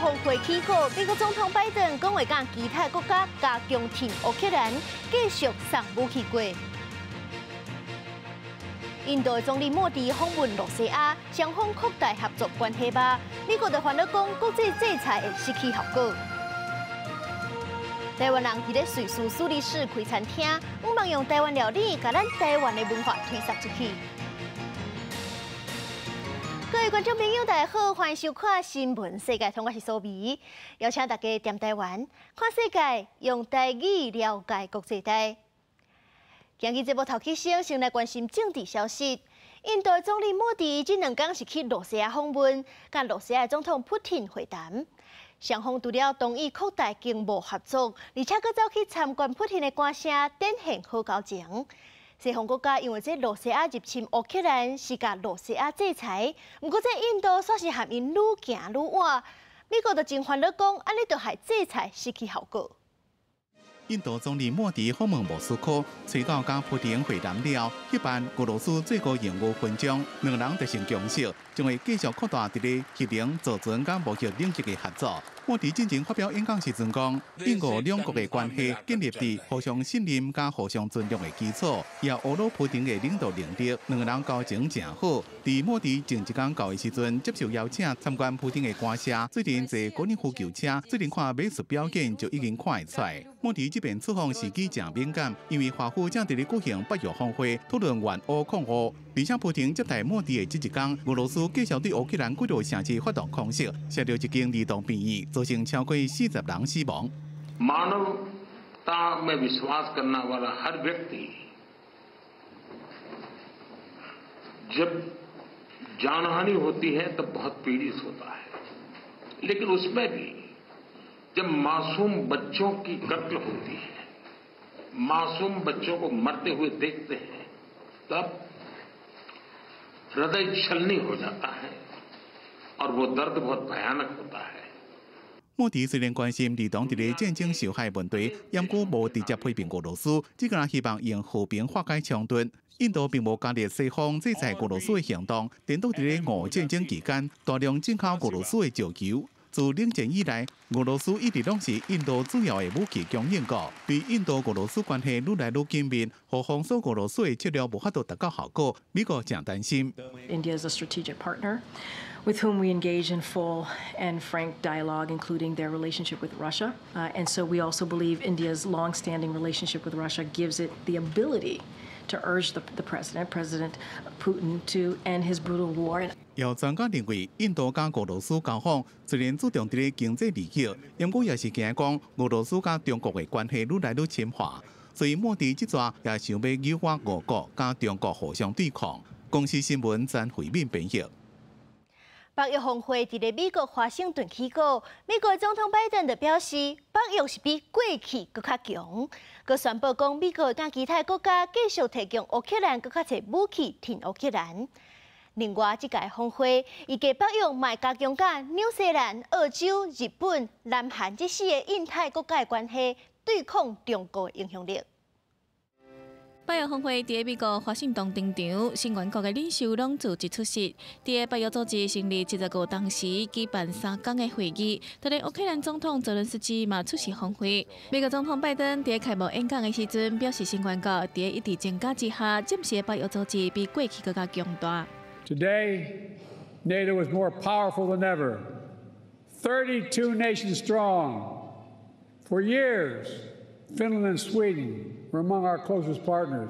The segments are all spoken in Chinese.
峰会起稿，美国总统拜登讲会将其他国家加强挺乌克兰，继续送武器过。印度总理莫迪访问罗西亚，双方扩大合作关系吧。美国就烦恼讲国际制裁会失去效果。台湾人伫咧瑞士苏黎世开餐厅，希望用台湾料理，把咱台湾的文化推送出去。各位观众朋友，大家好，欢迎收看《新闻世界通》，我是苏眉，邀请大家踮台湾看世界，用台语了解国际大。今日节目头起先来关心政治消息。印度总理莫迪这2天是去罗西亚访问，甲罗西亚总统普廷会谈。双方除了同意扩大经贸合作，而且搁走去参观普廷的官舍，展现好交情。西方国家因为这罗西亚入侵乌克兰，是甲罗西亚制裁，不过这印度煞是和因愈行愈远。美国就真烦恼讲，安尼就害制裁失去效果。印度总理莫迪访问莫斯科，催到甲普廷会谈了，举办俄罗斯最高任务勋章，两人达成共识，将会继续扩大伫咧核能、造船甲贸易领域的合作。莫迪进前发表演讲时阵讲，印俄两国的关系建立伫互相信任甲互相尊重的基础，也俄罗普廷的领导能力，两人交情正好。伫莫迪前一天到的时阵，接受邀请参观普廷的官舍，最近坐高尔夫球车，最近看美术表演就已经看会出来。莫迪这边出访时机正敏感，因为华府正伫咧举行北约峰会，讨论援乌抗俄。而且普廷接待莫迪的这一天，俄罗斯继续对乌克兰几座城市发动攻势，射到一间儿童病院，造成超过40人死亡。मानवता में विश्वास करने वाला हर व्यक्ति जब जानहानि होती है तब बहुत पीड़ित होता है, लेकिन उसमें भी जब मासूम बच्चों की कत्ल होती है, मासूम बच्चों को मरते हुए देखते हैं, तब हृदय छलनी हो जाता है और वो दर्द बहुत भयानक होता है। 莫迪虽然关心儿童伫咧战争受害问题，但佫无直接批评俄罗斯，只个人希望用和平化解冲突。印度并无加入西方制裁俄罗斯的行动，颠倒伫咧俄战争期间大量进口俄罗斯的石油。自冷战以来，俄罗斯一直拢是印度主要的武器供应国，对印度俄罗斯关系愈来愈紧密，互封锁俄罗斯的策略无法度达到效果，美国正担心。India is a strategic partner with whom we engage in full and frank dialogue, including their relationship with Russia. And so we also believe India's long-standing relationship with Russia gives it the ability to urge the President Putin, to end his brutal war. 有专家认为，印度甲俄罗斯交往虽然注重伫咧经济利益，不过也是惊讲俄罗斯甲中国的关系愈来愈深化。所以莫迪这阵也想要诱惑俄国甲中国互相对抗。公司新闻詹慧敏编译。北约峰会伫咧美国华盛顿起稿，美国总统拜登就表示，北约是比过去更较强，佮宣布讲美国甲其他国家继续提供乌克兰更较侪武器挺乌克兰。另外，这届峰会伊加北约嘛加强甲纽西兰、澳洲、日本、南韩这4个印太国家的关系，对抗中国的影响力。北约峰会伫美国华盛顿登场，成员国的领袖拢自即出席。伫北约组织成立75当时，举办3天的会议，就连乌克兰总统泽连斯基嘛出席峰会。美国总统拜登伫开幕演讲的时阵表示，成员国伫一直增加之下，暂时北约组织比过去更加强大。Today, NATO is more powerful than ever. 32 nations strong. For years, Finland and Sweden were among our closest partners.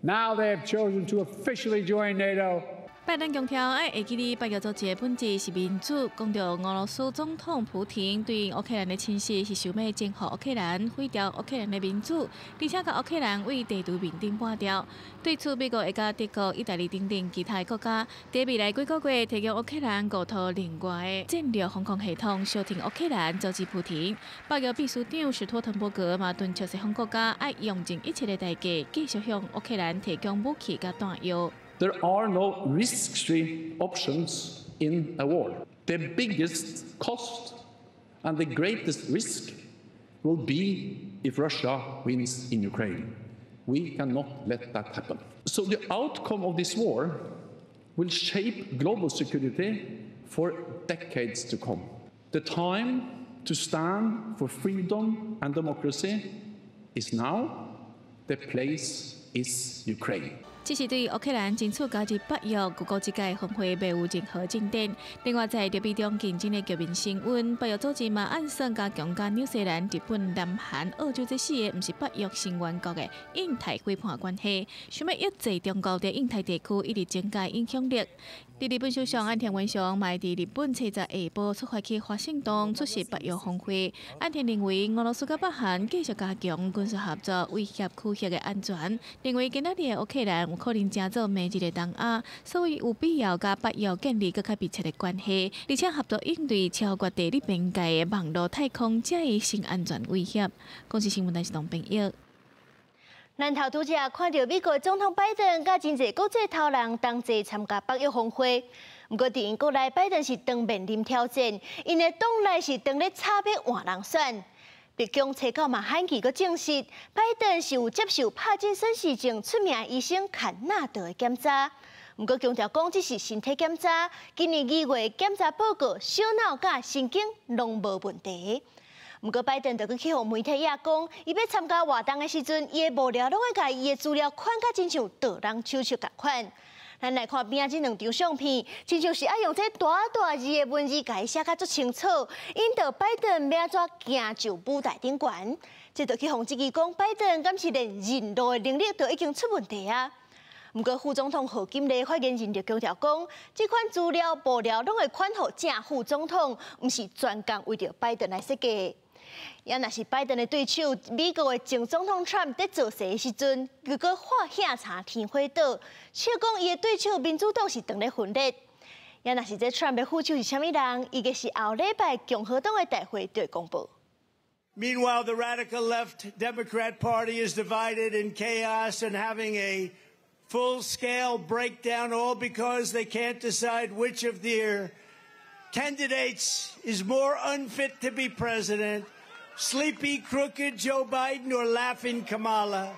Now they have chosen to officially join NATO. 拜登强调，会记哩北约组织的本质是民主，讲到俄罗斯总统普廷对乌克兰的侵袭是想要征服乌克兰，毁掉乌克兰的民主，而且甲乌克兰为地图面顶搬掉。对此，美国会甲德国、意大利等等其他国家，伫未来几个月提供乌克兰5套另外的战略防空系统，小停乌克兰，阻止普廷。北约秘书长史托滕伯格嘛敦促西方国家要用尽一切的代价，继续向乌克兰提供武器甲弹药。There are no risk-free options in a war. The biggest cost and the greatest risk will be if Russia wins in Ukraine. We cannot let that happen. So the outcome of this war will shape global security for decades to come. The time to stand for freedom and democracy is now. The place is Ukraine. 这是对乌克兰争取加入北约各国之间峰会未有任何进展。另外，在特别中竞争的局面升温，北约组织嘛暗算加强加纽西兰、日本、南韩、澳洲这4个唔是北约成员国的印太伙伴关系，想要抑制中国在印太地区一直增加影响力。日本首相岸田文雄嘛伫日本7日下晡出发去华盛顿出席北约峰会。岸田认为俄罗斯甲北韩继续加强军事合作，威胁区域的安全。认为今仔日的乌克兰有可能成做明日的东亚，所以有必要甲北约建立更加密切的关系，而且合作应对超越地理边界的网络、太空这一新安全威胁。公司新闻台是董炳耀。咱头拄则看到美国总统拜登甲真侪国际头人同齐参加北约峰会，不过伫因国内，拜登是当面临挑战，因的党内是当咧差别换人选。白宫查到马汉基阁证实，拜登是有接受帕金森氏症出名医生坎纳德的检查，不过强调讲这是身体检查，今年2月检查报告小脑甲神经拢无问题。不过，拜登就去互媒体也讲，伊要参加活动的时阵，伊的幕僚拢会甲伊的资料款甲真像导人手手共款。咱来看边仔这2张相片，真像是爱用这大大字的文字甲伊写甲足清楚，引导拜登要怎行就舞台顶悬。这就去互质疑讲，拜登敢是连认路的能力都已经出问题啊？不过，副总统贺锦丽发言人就强调讲，这款资料幕僚拢会款互正副总统，毋是专工为着拜登来设计。也若是拜登的对手，美国的前总统 Trump 在做事的时阵，如果画下查天花岛，笑讲伊的对手民主党是当咧分裂。也若是这 Trump 的副手是啥物人，伊个是后礼拜共和党的大会就会公布。Meanwhile, the radical left Democrat Party is divided in chaos and having a full-scale breakdown, all because they can't decide which of their candidates is more unfit to be president. Sleepy, crooked Joe Biden or laughing Kamala?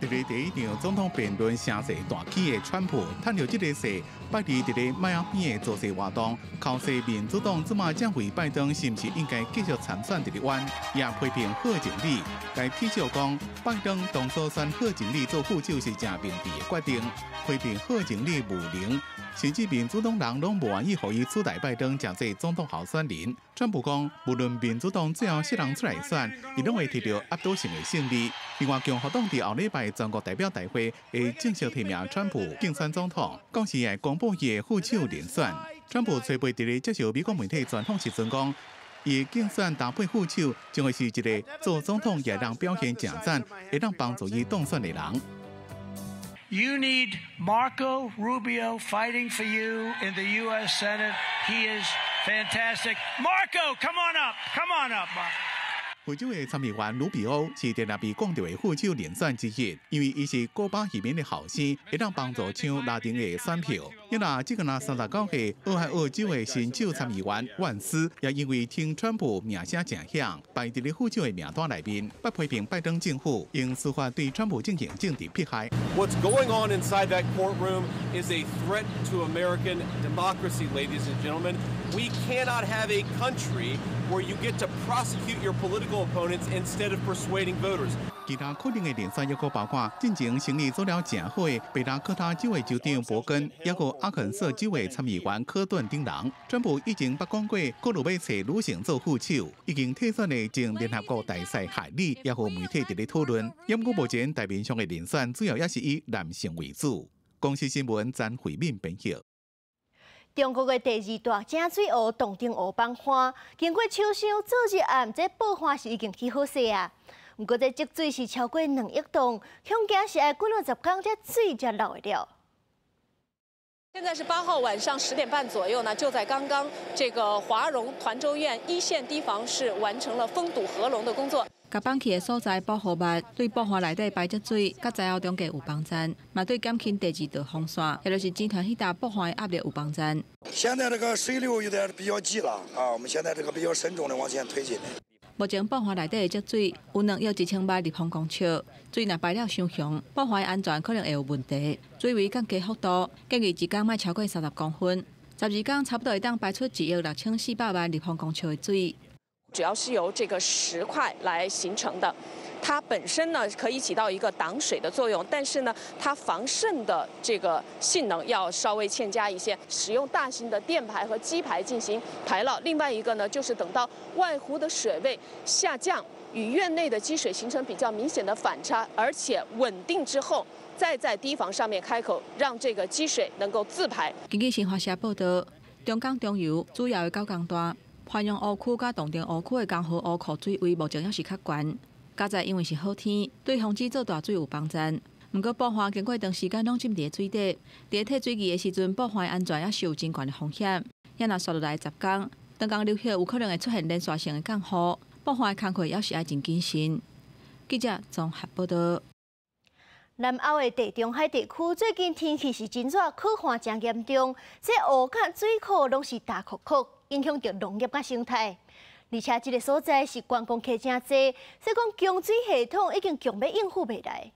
伫咧第一场总统辩论声势大起的川普，趁着这个势，拜伫伫咧迈阿密的造势活动，考试民主党即马将为拜登是毋是应该继续参选伫咧湾，也批评贺锦丽，该批笑讲拜登当初选贺锦丽做副手是正明智的决定，批评贺锦丽无能。甚至民主党人拢无愿意，互伊取代拜登成为总统候选人。川普讲，无论民主党最后7人出来选，伊拢会摕到压倒性的胜利。另外，共和党伫后礼拜全国代表大会会正式提名川普竞选总统，讲是会公布伊的副手人选。川普吹背伫咧接受美国媒体专访时阵讲，伊竞选搭配副手将会是一个做总统也让表现正赞，会让帮助伊当选的人。You need Marco Rubio fighting for you in the U.S. Senate. He is fantastic. Marco, come on up. Come on up, Marco. 非洲的参议员卢比欧是特别被讲到的副手人选之一，因为伊是古巴移民的后生，会当帮助抢拉丁的选票。因那这个39岁俄亥俄州的新州参议员万斯，也因为听川普名声正响，排伫咧副手的名单内面，不批评拜登政府用司法对川普进行政治迫害。What's going on inside that courtroom is a threat to American democracy, ladies and gentlemen. We cannot have a country where you get to prosecute your political opponents instead of persuading voters. 其他可能的联选又包括进前生意做了正好的北达科他州的州长伯根，也有阿肯色州的参议员科顿等人。川普已经捌讲过，各路要找女性做副手，已经退选的前联合国大使海利也和媒体伫咧讨论。不过目前台面上的联选主要也是以男性为主。公司新闻詹慧敏编辑。中国的第2大井水湖洞顶湖爆花，经过秋收做日暗，这爆花是已经起好势啊。不过这积水是超过2亿吨，恐惊是要过了10天，这水才漏得了。现在是8号晚上10点半左右呢，就在刚刚这个华容团州院1线堤防是完成了封堵河龙的工作。甲放弃的所在保护物，对爆花内底排积水，甲灾后中间有帮助，嘛对减轻第2道风线，也就是集团迄搭爆花的压力有帮助。现在这个水流有点比较急了啊，我们现在这个比较慎重的往前推进。目前爆花内底的积水有2亿1,000万立方公尺，水若排了伤凶，爆花的安全可能会有问题。水位降低幅度建议一天莫超过30公分。12天差不多会当排出1亿6400万立方公尺的水。主要是由这个石块来形成的。 它本身呢可以起到一个挡水的作用，但是呢，它防渗的这个性能要稍微欠佳一些。使用大型的垫排和基排进行排涝。另外一个呢，就是等到外湖的水位下降，与院内的积水形成比较明显的反差，而且稳定之后，再在堤防上面开口，让这个积水能够自排。根据新华社报道，中港中游主要的9公段，番阳湖区甲洞庭湖区的江河湖库水位目前还是较悬。 加在因为是好天，对防止做大水有帮助。不过，爆发经过一段时间拢浸伫水底，伫摕水仪的时阵，爆发安全也是有真悬的风险。也若刷落来10天，长江流域有可能会出现连续性的降雨，爆发的工课也是要真谨慎。记者综合报道。南澳的地中海地区最近天气是真热，渴旱真严重，这湖甲水库拢是大窟窟，影响到农业甲生态。 而且这个所在是观光客真多，所以讲供水系统已经强要应付袂来。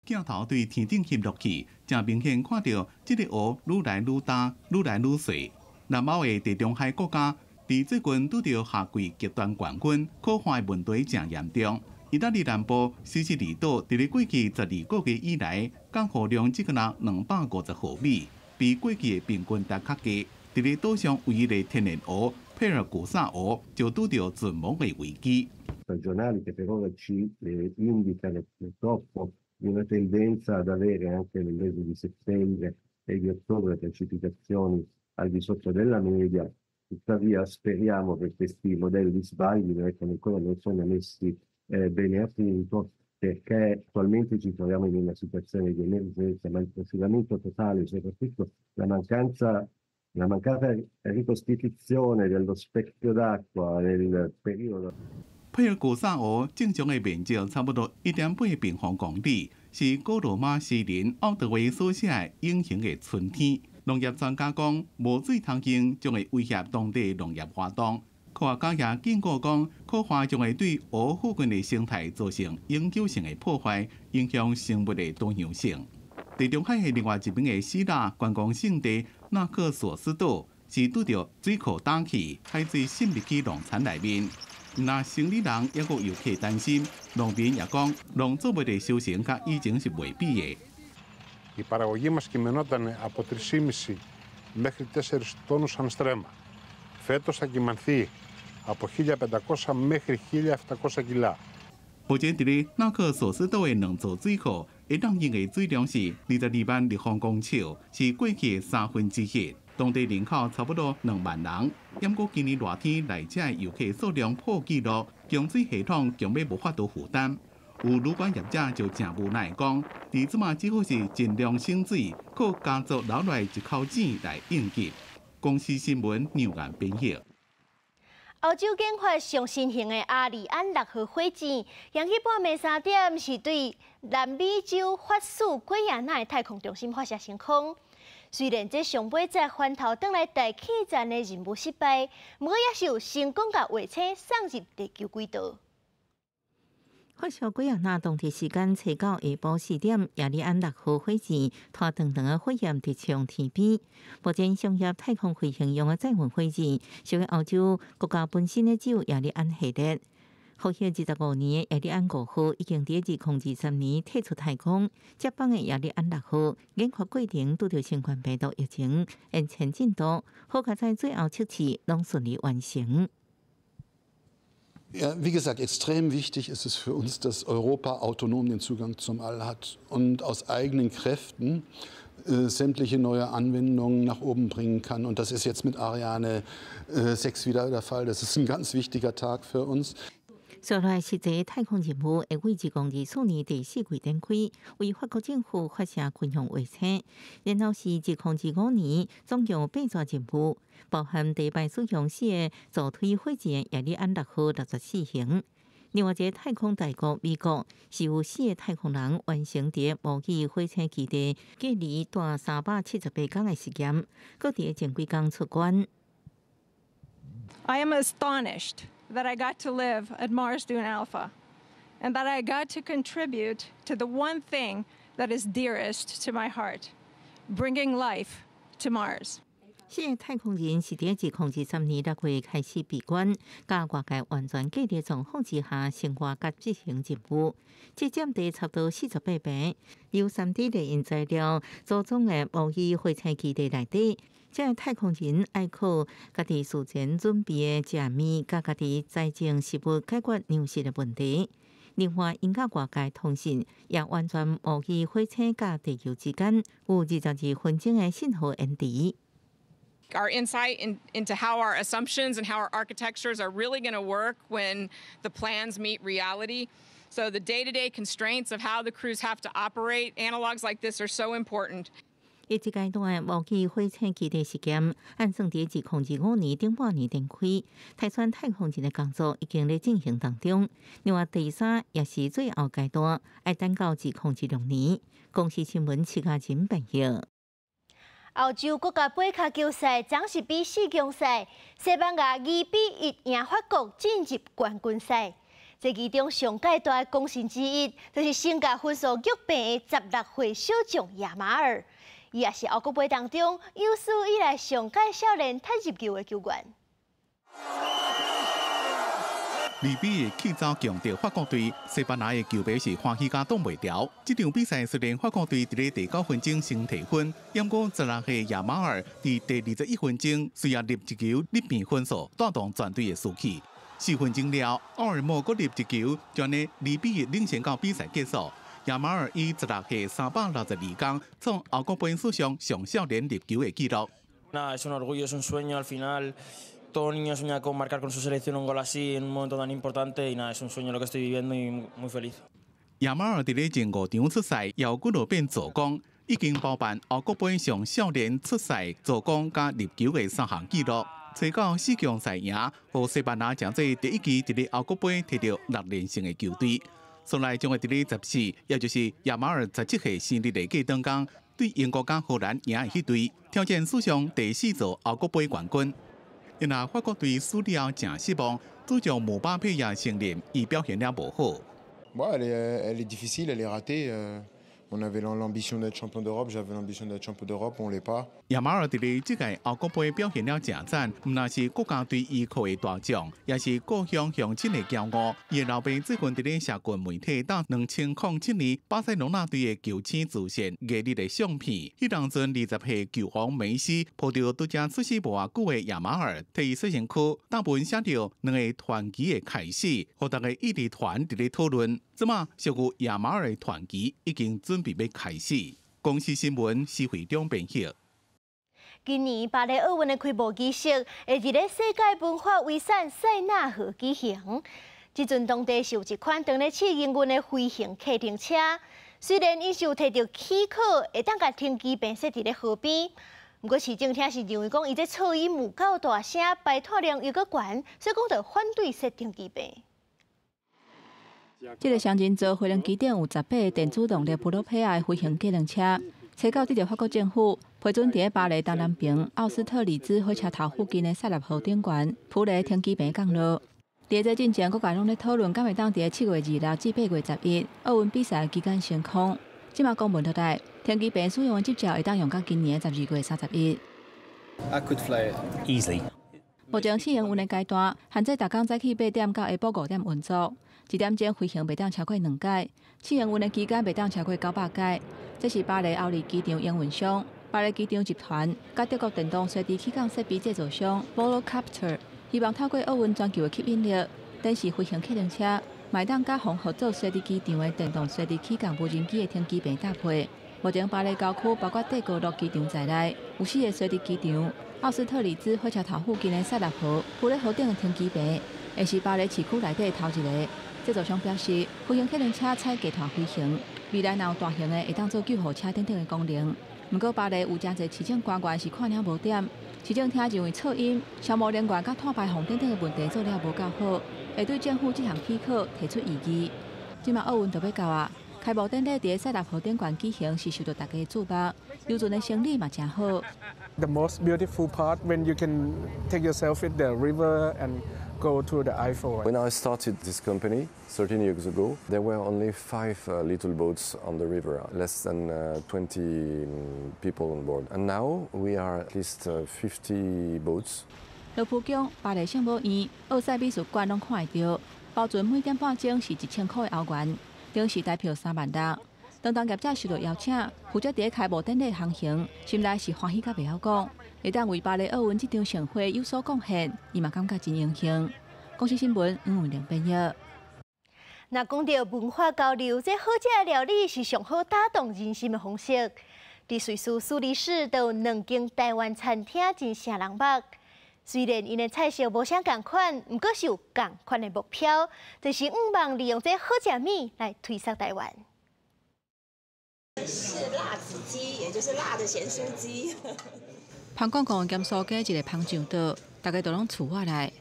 镜头对天顶翕落去，真明显看到这个湖愈来愈大，愈来愈细。南澳的地中海国家，伫最近拄到夏季极端高温，可旱的问题真严重。意大利南部西西里岛，伫咧过去12个月以来，降雨量只个若250毫米，比过去的平均值较低。伫咧岛上唯一的天然湖。 佩尔古萨湖就拄到存亡的危机。Stagionali che per ora ci indicano purtroppo una tendenza ad avere anche nel mese di settembre e di ottobre precipitazioni al di sotto della media. Tuttavia speriamo che questi modelli sbaglino e che ancora non sono messi bene a punto perché attualmente ci troviamo in una situazione di emergenza, ma il prosciugamento totale, soprattutto la mancata ricostituzione dello specchio d'acqua nel periodo. 佩尔古萨湖正常的面积差不多1.8平方公里，是古罗马诗人奥德维所写的隐形的春天。农业专家讲，无水通行将会威胁当地农业活动。科学家也警告讲，可化将会对湖附近的生态造成永久性的破坏，影响生物的多样性。地中海的另外一边的希腊观光胜地纳克索斯岛，是拄着水库打起，海水渗入去农田内面。那城里人也阁游客担心，农民也讲，农作物的收成甲以前是袂比的。Η παραγωγή μας κυμαινόταν από 3,5 μέχρι 4 τόνους ανά στρέμμα. Φέτος θα κυμανθεί από 1.500 μέχρι 1.700 κιλά. 目前伫咧纳克索斯岛的两座水库，会当用的水量是22万立方公尺，是过去的1/3。当地人口差不多2万人，不过今年热天来遮的游客数量破纪录，供水系统强要无法度负担。有旅馆业者就真无奈讲，伫即马只好是尽量省水，靠家族留来一口钱来应急。公司新闻牛眼编译。欧洲研发上新型的阿里安6号火箭，扬起半暝3点是对南美洲法属圭亚那的太空中心发射升空。虽然这上尾载翻头转来大气站的任务失败，不过也是有成功甲卫星送入地球轨道。发射圭亚那当地时间7到下晡4点，亚利安6号火箭拖长长的火焰直冲天边。目前商业太空飞行用的载运火箭，属于欧洲国家本身的只有亚利安系列。复兴25年的亚利安5号已经在2023年退出太空，接班的亚利安6号研发过程拄到新冠病毒疫情延前进度，好在在最后测试拢顺利完成。Ja, wie gesagt, extrem wichtig ist es für uns, dass Europa autonom den Zugang zum All hat und aus eigenen Kräften sämtliche neue Anwendungen nach oben bringen kann. Und das ist jetzt mit Ariane 6 wieder der Fall. Das ist ein ganz wichtiger Tag für uns. 所来实际太空任务会为2024年第4季展开，为法国政府发射军用卫星，然后是2025年总共8座任务，包含第摆使用时的助推火箭亚利安6号64型。另外一个太空大国美国是有4个太空人完成伫模拟火星基地隔离大378天的实验，搁伫前几天出关。I am astonished that I got to live at Mars Dune Alpha, and that I got to contribute to the one thing that is dearest to my heart, bringing life to Mars. 这个太空人是伫2023年6月开始闭关，甲外界完全隔离状况之下生活甲执行任务。这占地差不多48平，由3D 列印材料组装的模拟飞行基地内底。这个太空人爱靠家己事前准备的食物，甲家己财政食物解决粮食的问题。另外，因甲外界通信也完全模拟火星甲地球之间有22分钟的信号延迟。Our insight into how our assumptions and how our architectures are really going to work when the plans meet reality. So the day-to-day constraints of how the crews have to operate, analogs like this are so important. 一阶段模拟火星基地实验，按算伫2025年顶半年展开。台船太空人的工作已经在进行当中。另外，第3也是最后阶段，要等到2026年。公司新闻7月前报道。澳洲国家杯卡球赛暂时比4强赛，西班牙2-1赢法国进入冠军赛。这其中上界大的功臣之一，就是身价分数剧变的16岁小将亚马尔，伊也是澳国杯当中有史以来上届少年踢入球的球员。2比1起早强敌法国队，西班牙的球迷是欢喜甲挡袂牢。这场比赛虽然法国队伫第9分钟先提分，不过16岁亚马尔伫第21分钟虽然入一球逆变分数，带动全队的士气。4分钟了，奥尔莫佫入一球，将呢2比1领先到比赛结束。亚马尔以16岁362公创澳国杯史上上少年入球的纪录。Es un orgullo, es un sueño al final. Todo niño sueña con marcar con su selección un gol así en un momento tan importante y nada, es un sueño lo que estoy viviendo y muy feliz. 亚马尔伫咧前5场出赛，有几落变助攻，已经包办澳国杯上少年出赛助攻加入球的3项纪录。找到4强赛赢，和西班牙成做第一支伫咧澳国杯摕到6连胜的球队。所来将会伫咧14，也就是亚马尔17岁生日的过当天，对英国甲荷兰赢的迄队，挑战史上第4座澳国杯冠军。因那法国队输了真失望，主将姆巴佩也承认伊表现了无好。Elle est difficile, elle est ratée. On avait l'ambition d'être champion d'Europe, j'avais l'ambition d'être champion d'Europe, on l'est pas. 亚马尔伫咧这届澳国杯表现了真赞，唔但是国家队依靠的大将，也是故乡乡亲的骄傲。伊的老爸最近伫咧社群媒体当2007年巴塞罗那队的球星自线艺术的相片，迄当阵20岁球王梅西抱着拄则出世无偌久的亚马尔，替伊小身躯大文写着2个传奇的开始，互大家一直传伫咧讨论。即马属于亚马尔的传奇已经准备要开始。公司新闻施会长编辑。今年巴黎奥运的开幕仪式会伫咧世界文化遗产塞纳河举行。即阵当地是有一款长咧7英运的飞行客艇车，虽然伊是有摕到许可，会当甲停机坪设伫咧河边，不过市政厅是认为讲伊这噪音有够大声，排碳量又搁悬，所以讲就反对设停机坪。这个象征做飞龙基点有18个电子动力普罗佩亚的飞行机动车，车到得到法国政府批准，伫巴黎东南边奥斯特里兹火车头附近的塞纳河顶悬铺咧停机坪降落。伫这进前，各界拢咧讨论，敢会当伫7月26至8月11奥运比赛期间升空。即马公布落来，停机坪使用的执照会当用到今年12月31。I could fly easily. 目前试营运的阶段，限制逐工早起8点到下晡5点运作。1点钟飞行袂当超过2届，试营运的期间袂当超过900届。这是巴黎奥利机场营运商、巴黎机场集团甲德国电动随地起降设备制造商 Volocopter， 希望透过奥运全球的吸引力，展示飞行客运车卖当甲红合作随地机场的电动随地起降无人机的停机坪搭配。目前巴黎郊区包括帝国路机场在内，有4个随地机场。奥斯特里兹火车头附近的塞纳河铺咧河顶的停机坪，会是巴黎市区内底头一个。制造商表示，飞行客运车采集团飞行，未来若有大型的会当做救护车等等的功能。不过，巴黎有真侪市政官员是看了无点，市政厅认为噪音、消磨能源甲碳排放等等的问题做了无够好，会对政府这项许可提出异议。即马奥运就要到啊，开幕典礼伫赛达河顶馆举行，是受到大家的注目，游船的生意嘛真好。The most beautiful part when you can take yourself in the river and go to the Eiffel. When I started this company 13 years ago, there were only 5 little boats on the river, less than 20 people on board. And now we are at least 50 boats. 罗浮宫、巴黎圣母院、奥赛美术馆拢看得到，包船每点半钟是1000块的欧元，顶时台票3万6。当当业者受到邀请，负责伫开幕典礼航行，心内是欢喜甲袂晓讲，会当为巴黎奥运这场盛会有所贡献，伊嘛感觉真荣幸。公司新闻黄文玲编译。那讲到文化交流，这好食的料理是上好打动人心的方式。伫瑞士苏黎世都有2间台湾餐厅真声人目。虽然因的菜色无啥共款，不过是有共款的目标，就是望利用这好食面来推销台湾。是辣子鸡，也就是辣的咸酥鸡。香港公园兼苏街一个香肠岛，大家都拢厝我来，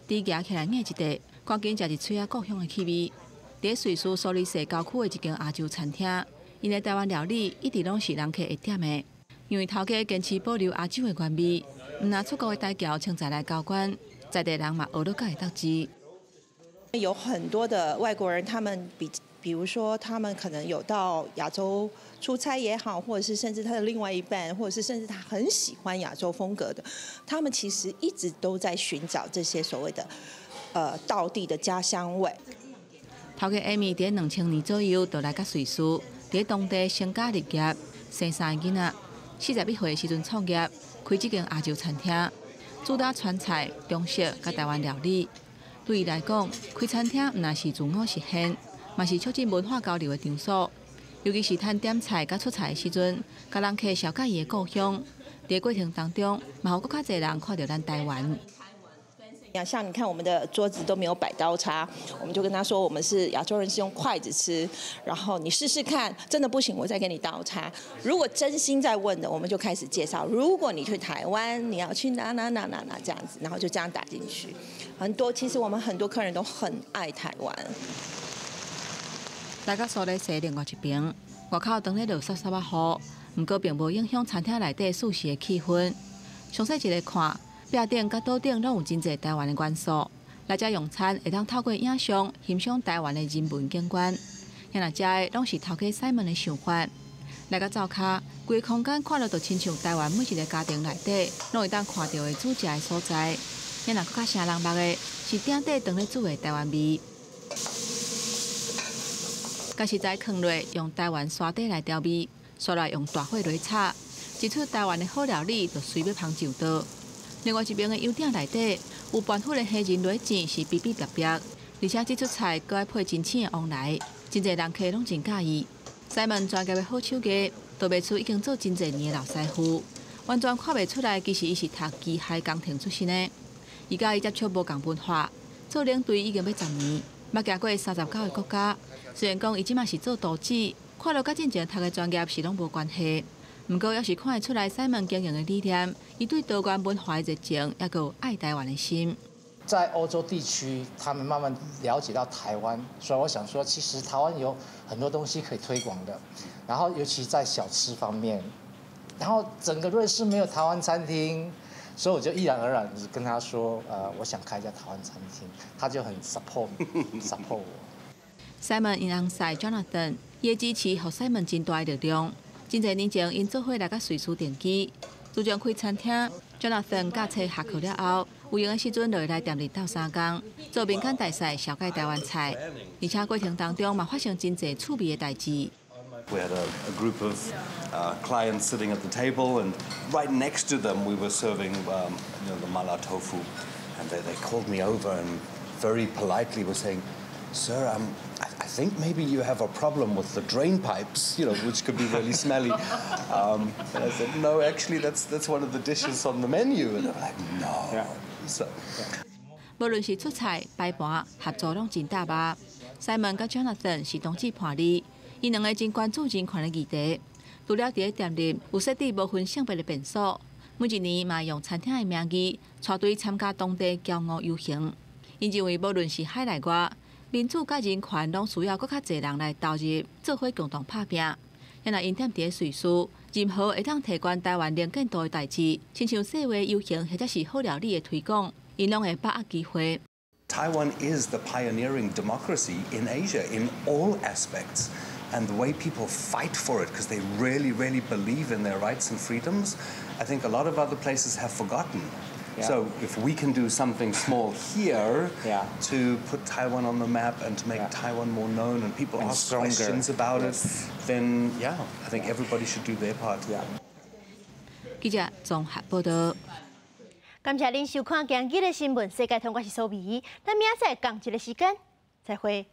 伫夹起来硬一块，赶紧食一喙啊故乡的气味。伫瑞士苏黎世郊区的一间亚洲餐厅，因的台湾料理一直拢是人客会点的，因为头家坚持保留亚洲的原味，唔拿出国的大侨请再来交关，在地人嘛学到甲会得知。有很多的外国人，他们比如说，他们可能有到亚洲出差也好，或者是甚至他的另外一半，或者是甚至他很喜欢亚洲风格的，他们其实一直都在寻找这些所谓的道地的家乡味。头家 Amy 伫2000年左右就来到瑞士，伫当地成家立业，生3个囡仔。41岁时阵创业，开这间亚洲餐厅，主打川菜、中式甲台湾料理。对伊来讲，开餐厅唔但是自我实现。嘛是促进文化交流的场所，尤其是摊点菜甲出菜的时阵，甲人客小解伊的故乡。在过程当中，嘛有更加侪人看到咱台湾。像你看，我们的桌子都没有摆刀叉，我们就跟他说，我们是亚洲人，是用筷子吃。然后你试试看，真的不行，我再给你刀叉。如果真心在问的，我们就开始介绍。如果你去台湾，你要去哪这样子，然后就这样打进去。其实我们很多客人都很爱台湾。大家苏黎世另外一边，外口当咧落沙沙雨，不过并无影响餐厅内底舒适的气氛。详细一个看，壁顶甲桌顶拢有真侪台湾的元素。来遮用餐会当透过影像欣赏台湾的人文景观。遐若食的拢是头家Simon的想法。来到灶骹，规个空间看到就亲像台湾每一个家庭内底拢会当看到的煮食的所在。遐若更加声人目的，是鼎底当咧煮的台湾味。甲食材放落，用台湾沙底来调味，刷来用大火来炒，一出台湾的好料理就随要芳就到。另外一边的油鼎内底有拌好的黑仁螺芷，是比比别别，而且这出菜搁爱配真鲜的旺来，真侪人客拢真介意。Simon专业的好手艺，都卖出已经做真侪年的老师傅，完全看袂出来，其实伊是读机械工程出身的。伊甲伊接触无共文化，做领队已经要10年。捌行过39个国家，虽然讲伊即马是做导致，看落甲之前读的专业是拢无关系。不过，要是看得出来Simon经营的理念，伊对多元文化的热情，也有爱台湾的心。在欧洲地区，他们慢慢了解到台湾，所以我想说，其实台湾有很多东西可以推广的。然后，尤其在小吃方面，然后整个瑞士没有台湾餐厅。所以我就毅然而然跟他说，我想开一家台湾餐厅，他就很 support 我。Simon 因翁婿 Jonathan 也支持，予 Simon 真大的力量。真侪年前，因做伙来到瑞士定居，自从开餐厅 ，Jonathan 驾车下课了后，有闲的时阵就会来店里斗3工，做民间大赛，小解台湾菜，而且过程当中嘛发生真侪趣味的代志。We had a group of clients sitting at the table, and right next to them we were serving the mala tofu. And they called me over and very politely were saying, "Sir, I think maybe you have a problem with the drain pipes, which could be really smelly." And I said, "No, actually, that's one of the dishes on the menu." And they were like, "No." So. 无论是出菜、摆盘，合作拢真搭吧。Simon 甲 Jonathan 是同志伴侣。伊两个真关注人权的议题，除了伫店里有设置无分性别的便所，每一年嘛用餐厅的名义带队参加当地骄傲游行。因认为无论是海内外，民主甲人权拢需要搁较侪人来投入，做伙共同拍拼。然而，因踮伫叙述，任何会当提悬台湾能见度的代志，亲像世话游行或者是好料理的推广，因拢会把握机会。 Taiwan is the pioneering democracy in Asia in all aspects. And the way people fight for it, because they really, really believe in their rights and freedoms, I think a lot of other places have forgotten. Yeah. So if we can do something small here Yeah. to put Taiwan on the map and to make Yeah. Taiwan more known and people And ask stronger. questions about Yes. it, then yeah, I think everybody should do their part. Yeah. 记者综合报道。感谢您收看今日的新闻，世界通，我是苏眉，咱明仔载同一个时间再会。